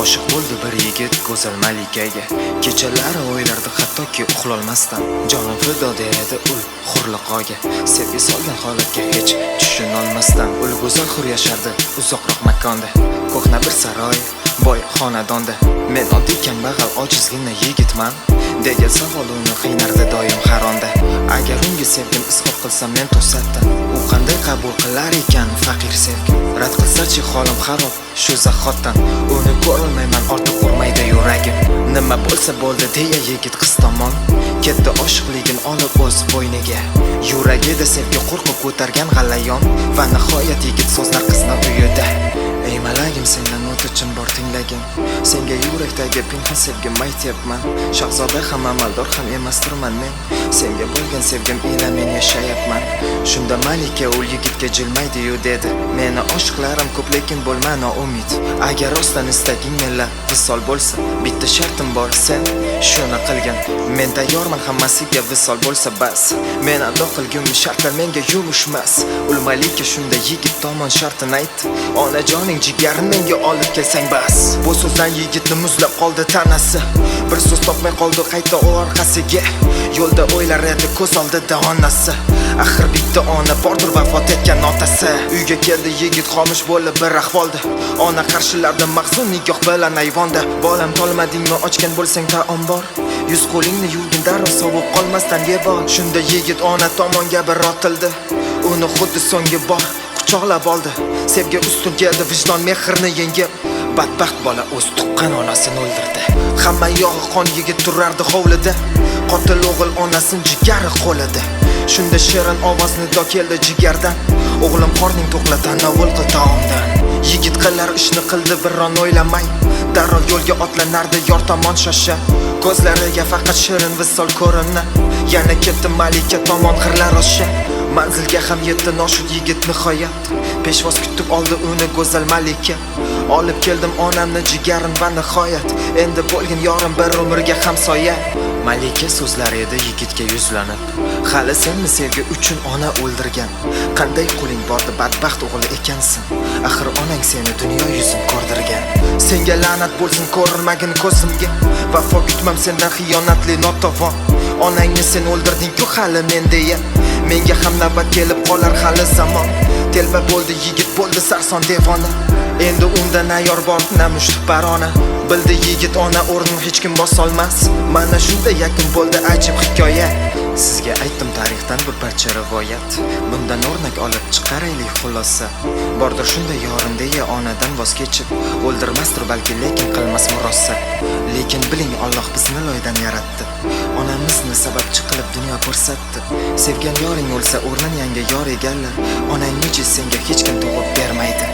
Oshiq bo'ldi bir yigit go'zal malikaga. Kechalari o'ylardi hattoki uxlolmasdan. Jonim fido derdi u hurliqoga. Sevgi solgan holatga hech tushunolmasdan. U go'zal hur yashardi uzoqroq makonda. Ko'hna bir saroy, boy xonadonda. Men oddiy kambag'al ojizgina yigitman degan savol uni qiynardi doim har onda. Agar unga sevgim izhor qilsam men to'satdan, u qanday qabul qilar ekan faqir sevgi? Rad qilsa-chi holim xarob shu zahotdan. Uni ko'rolmayman, ortiq urmaydi yuragim. Nima bo'lsa bo'ldi deya yigit qiz tomon ketdi oshiqligin olib o'z bo'yniga. Yuragida sevgi qo'rqib ko'targan g'alayon va nihoyat yigit so'zlar qizning uyida. Ey malagim, sendan o'tishim bor tinglagin. Senga yurakdagi pinhon sevgim aytyapman. Shahzoda ham amaldor ham emasdirman men. Senga bo'lgan sevgim ila men yashayapman. Shunda malika u yigitga jilmaydi-yu dedi: meni oshiqlarim ko'p, lekin bo'lma noumid. Agar rostdan istaging menla visol bo'lsa, bitta shartim bor, sen shuni qilgin. Men tayyorman hammasiga, visol bo'lsa bas. Men ado qilgum shartlar menga yumushmas. Ul malika shunda yigit tomon shartini aytdi: onajoning jigarini menga olib kelsang bas. Bu so'zdan yigitni muzlab qoldi tanasi. Bir so'z topmay qoldi qayta u orqasiga. Yo'lda o'ylar edi ko'z oldida onasi. Axir bitta ona bordir vafot etgan otasi. Uyga keldi yigit xomush bo'lib bir ahvolda. Ona qarshilardi mahzun nigoh bilan ayvonda. Bolam, tolmadingmi, ochgan bo'lsang taom bor. Yuz qo'lingni yuvgin darrov sovuq qolmasdan yeb ol. Shunda yigit ona tomonga bir otildi. Uni xuddi so'nggi bor quchoqlab oldi. Sevgi ustun keldi, vijdon mehrni yengib. Badbaxt bola o'z tuqqan onasini o'ldirdi. Hamma yog'i qon, yigit turardi hovlida. Qotil o'g'il onasini jigari qo'lida. Shunda shirin ovoz nido keldi jigardan: o'g'lim, qorning to'qla, tanovul qil taomdan. Yigit qilar ishni qildi biron o'ylamay. Darrov yo'lga otlanardi yor tomon shosha. Ko'zlariga faqat shirin visol ko'rinna. Yana ketdi malika tomon qirlar osha. Manzilga ham yetdi noshud yigit nihoyat. Peshvoz kutib oldi uni go'zal malika. Olib keldim onamni jigarin va nihoyat. Endi bo'lgin yorim bir umrga hamsoya. Malika so'zlar edi yigitga yuzlanib: hali senmi sevgi uchun ona o'ldirgan? Qanday qo'ling bordi, badbaxt o'g'li ekansan. Axir onang seni dunyo yuzin ko'rdirgan. Senga la'nat bo'lsin ko'rmagin ko'zimga. Vafo kutmam sendan xiyonatli notavon. Onangni sen o'ldirding-ku hali men deya. Menga ham navbat kelib qolar hali zamon. Telba bo'ldi yigit, bo'ldi sarson devona. Endi undan ayyor bor na mushtiq barona. Bildi yigit ona o'rnini hech kim bosolmas. Mana shunda yakun bo'ldi ajib hikoya. Sizga aytdim tarixdan bir parcha rivoyat. Bundan o'rnak olib chiqaraylik xulosa. Bordir shunda yorim deya onadan voz kechib, o'ldirmasdir balki, lekin qilmas murosa. Lekin biling, Alloh bizni loydan yaratdi. Onamizni sababchi qilib dunyo ko'rsatdi. Sevgan yoring o'lsa o'rnin yangi yor egallar. Onangni senga hech kim tug'ib bermaydi.